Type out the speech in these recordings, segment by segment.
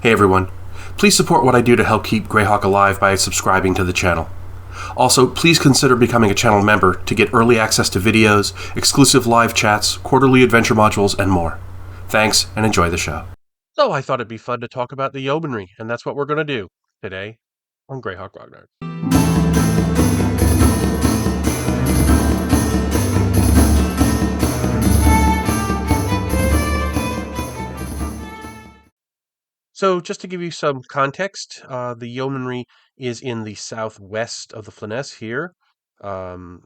Hey everyone. Please support what I do to help keep Greyhawk alive by subscribing to the channel. Also, please consider becoming a channel member to get early access to videos, exclusive live chats, quarterly adventure modules, and more. Thanks, and enjoy the show. So I thought it'd be fun to talk about the Yeomanry, and that's what we're going to do today on Greyhawk Ragnar. So just to give you some context, the Yeomanry is in the southwest of the Flanaess here. I'm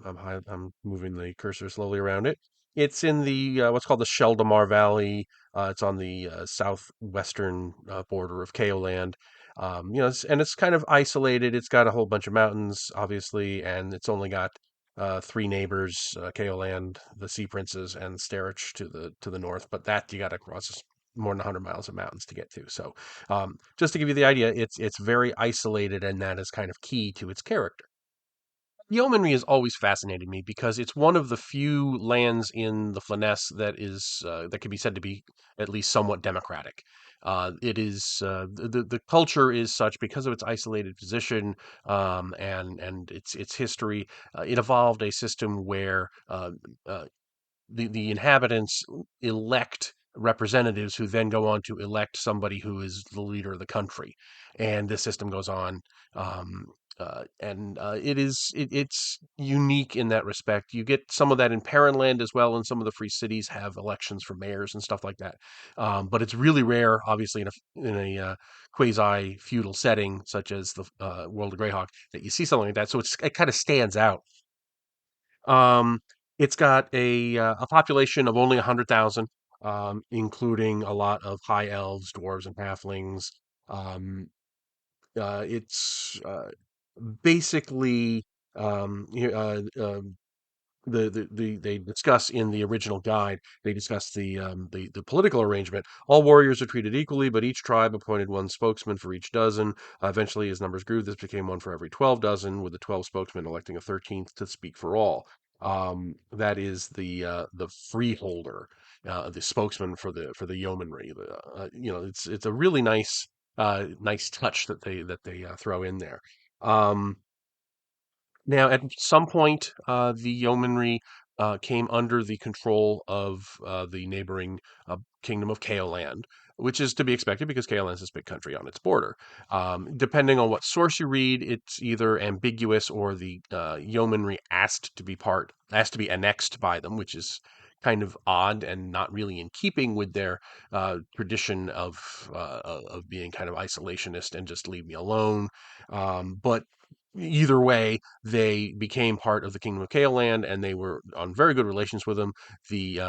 moving the cursor slowly around it. It's in the what's called the Sheldamar Valley. It's on the southwestern border of Kaoland. And it's kind of isolated. It's got a whole bunch of mountains, obviously, and it's only got three neighbors: Kaoland, the Sea Princes, and Starich to the north. But that you got to cross more than 100 miles of mountains to get to. So, just to give you the idea, it's very isolated, and that is kind of key to its character. Yeomanry has always fascinated me because it's one of the few lands in the Flanaess that can be said to be at least somewhat democratic. It is the culture is such because of its isolated position and its history. It evolved a system where the inhabitants elect representatives who then go on to elect somebody who is the leader of the country, and this system goes on. Um, it's unique in that respect. You get some of that in Land as well, and some of the free cities have elections for mayors and stuff like that. But it's really rare, obviously, in a quasi feudal setting such as the World of Greyhawk, that you see something like that. So it kind of stands out. Um, it's got a population of only 100,000, including a lot of high elves, dwarves, and halflings. Um, it's basically um, you- uh, um, they discuss in the original guide. They discuss the political arrangement. All warriors are treated equally, but each tribe appointed one spokesman for each dozen. Eventually, as numbers grew, this became one for every 12 dozen, with the 12 spokesmen electing a 13th to speak for all. That is the freeholder, the spokesman for the yeomanry. It's a really nice touch that they throw in there. Um, Now, at some point, the yeomanry came under the control of the neighboring kingdom of Kaoland, which is to be expected because Kaoland is this big country on its border. Depending on what source you read, it's either ambiguous or the yeomanry asked to be annexed by them, which is kind of odd and not really in keeping with their tradition of being kind of isolationist and just leave me alone. But either way, they became part of the Kingdom of Kaoland, and they were on very good relations with them. The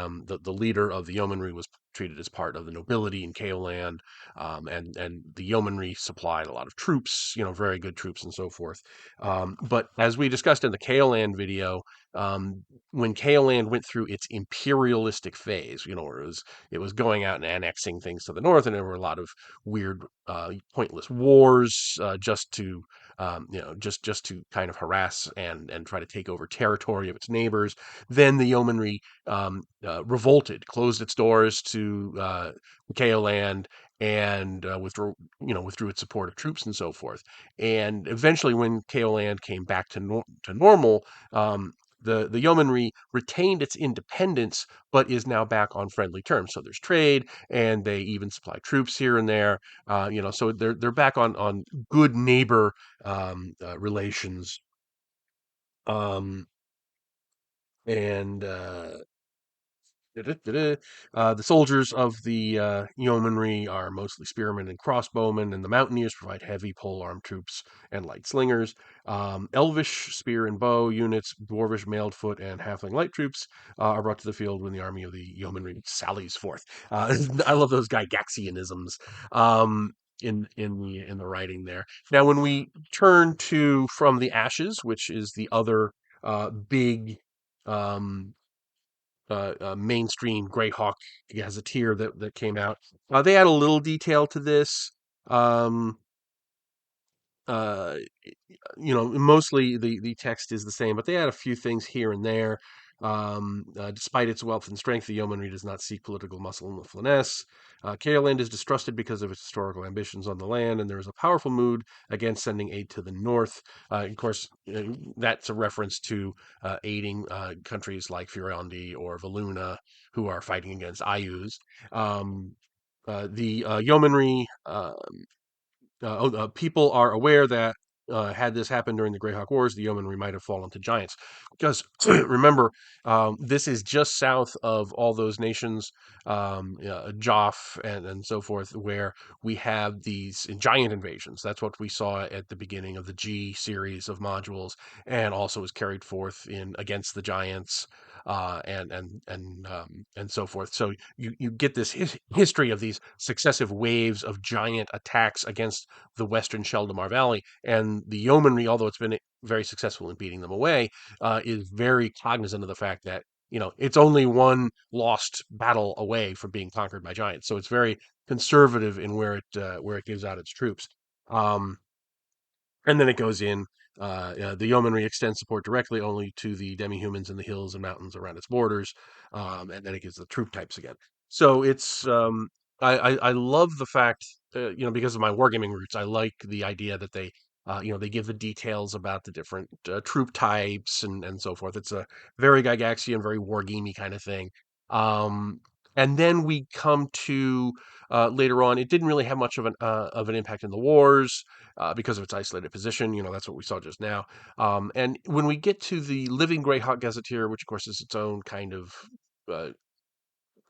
leader of the yeomanry was treated as part of the nobility in Kaoland, and the yeomanry supplied a lot of troops, very good troops and so forth. But as we discussed in the Kaoland video, when Kaoland went through its imperialistic phase, where it was going out and annexing things to the north, and there were a lot of weird, pointless wars just to kind of harass and try to take over territory of its neighbors. Then the yeomanry revolted, closed its doors to Kaoland, and withdrew its support of troops and so forth. And eventually, when Kaoland came back to normal, the yeomanry retained its independence, but is now back on friendly terms. So there's trade, and they even supply troops here and there. So they're back on good neighbor relations. Um, and Da-da-da-da. The soldiers of the yeomanry are mostly spearmen and crossbowmen, and the mountaineers provide heavy pole-armed troops and light slingers. Elvish spear and bow units, dwarvish mailed foot, and halfling light troops are brought to the field when the army of the yeomanry sallies forth. I love those Gygaxianisms in the writing there. Now, when we turn to From the Ashes, which is the other big um, mainstream Greyhawk gazetteer that came out. They add a little detail to this. Um, uh, Mostly the text is the same, but they add a few things here and there. Despite its wealth and strength, the Yeomanry does not seek political muscle in the Flanaess. Kaoland is distrusted because of its historical ambitions on the land, and there is a powerful mood against sending aid to the north. Of course, that's a reference to aiding countries like Furondi or Valuna, who are fighting against Ayus. The Yeomanry people are aware that had this happened during the Greyhawk Wars, the Yeomanry might have fallen to giants. Because remember, this is just south of all those nations, Joff and so forth, where we have these giant invasions. That's what we saw at the beginning of the G series of modules, and also was carried forth in Against the Giants. And so forth. So you get this history of these successive waves of giant attacks against the western Sheldamar Valley, and the Yeomanry, although it's been very successful in beating them away, is very cognizant of the fact that it's only one lost battle away from being conquered by giants. So it's very conservative in where it gives out its troops. And then it goes in. The Yeomanry extends support directly only to the demi-humans in the hills and mountains around its borders, and then it gives the troop types again. So it's I love the fact, because of my wargaming roots, I like the idea that they give the details about the different troop types and so forth. It's a very Gygaxian, very wargamey kind of thing. Um, and then we come to later on. It didn't really have much of an impact in the wars because of its isolated position. That's what we saw just now. And when we get to the Living Greyhawk Gazetteer, which of course is its own kind of uh,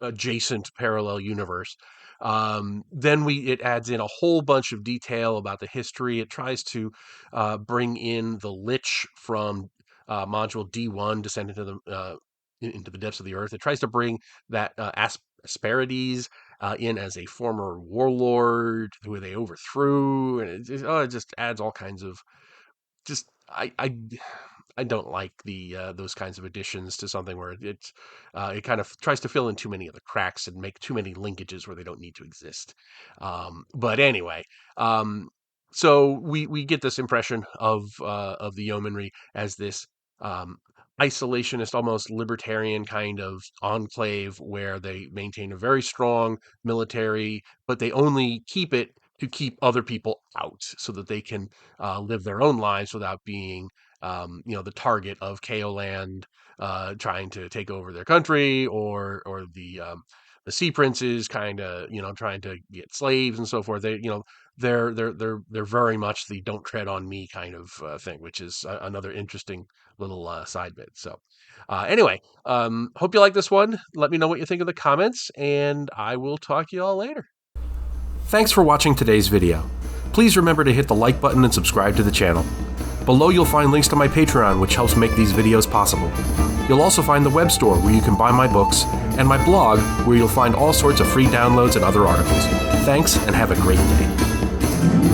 adjacent parallel universe, then it adds in a whole bunch of detail about the history. It tries to bring in the Lich from module D1, Descent into the depths of the earth. It tries to bring that Asperities in as a former warlord who they overthrew, and it just adds all kinds of just I don't like the those kinds of additions to something where it kind of tries to fill in too many of the cracks and make too many linkages where they don't need to exist. But anyway, um, so we get this impression of the Yeomanry as this um, isolationist, almost libertarian kind of enclave where they maintain a very strong military, but they only keep it to keep other people out so that they can live their own lives without being the target of Kaoland trying to take over their country, or the sea princes kind of trying to get slaves and so forth. They're very much the don't tread on me kind of thing, which is another interesting little side bit. So anyway, hope you like this one. Let me know what you think in the comments, and I will talk to you all later. Thanks for watching today's video. Please remember to hit the like button and subscribe to the channel. Below you'll find links to my Patreon, which helps make these videos possible. You'll also find the web store where you can buy my books, and my blog where you'll find all sorts of free downloads and other articles. Thanks, and have a great day.